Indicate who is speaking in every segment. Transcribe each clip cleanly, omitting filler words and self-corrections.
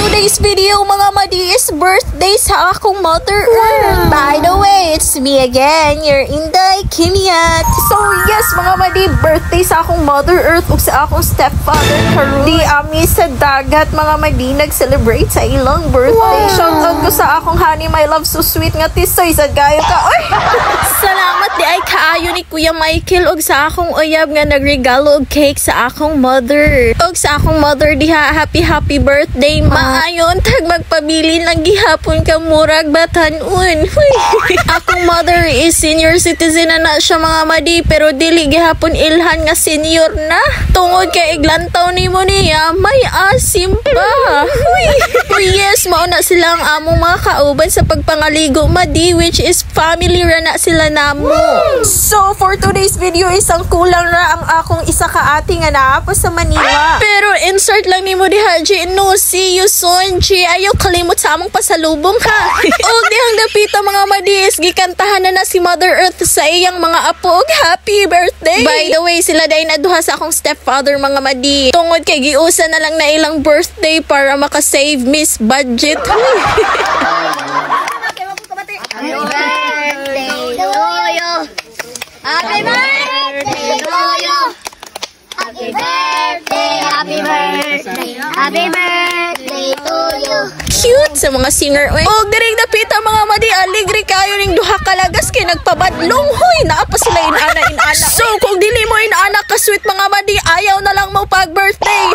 Speaker 1: today's video mga madi is birthday sa akong Mother Earth. By the way, it's me again, your Inday Kimiat. So yes mga madi, birthday sa akong Mother Earth ug sa akong stepfather karon. Di ami sa dagat mga madi nag-celebrate sa ilang birthday. Shout out ko sa akong honey, my love, so sweet nga tisoy sa gayo ka. Oy! Salamat di ay kaayo ni Kuya Michael og sa akong uyab nga nagregalo og cake sa akong mother. Og sa akong mother diha, happy birthday maayon tag magpabili lang gihapon ka murag batan-un. Akong mother is senior citizen na siya mga madi, pero dili gihapon ilhan nga senior na. Tungod kay iglantaw nimo niya may asim pa. Oh yes, mauna sila ang among mga kauban sa pagpangaligo madi, which is family ra na sila namo. So for today's video, isang kulang ra ang akong isa ka ate nga naa pa sa Manila. Pero insert lang nimo diha, G. No, see you soon, G. Ayaw kalimot sa among pasalubong ha. O dihang dapita mga madis, gikantahan na si Mother Earth sa iyang mga apo og happy birthday. By the way, sila day naduha sa akong stepfather mga madi. Tungod kay giusa na lang na ilang birthday para makasave miss budget.
Speaker 2: Happy birthday to you. Happy birthday to you. Happy birthday, happy birthday, happy birthday to you.
Speaker 1: Cute sa mga singer. Og diring dapita mga madi, aligre kayo ning duha ka lagas kay nagpabadlong. Hoy, naa pa sila inana. So kung dili mo inana ka sweet mga madi, ayaw na lang mo pag birthday.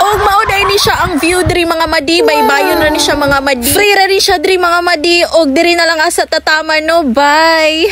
Speaker 1: Og mauday ni siya ang view diri mga madi, baybayon na ni siya mga madi. Free ra ni siya diri mga madi, og diri na lang asa tatama no. Bye.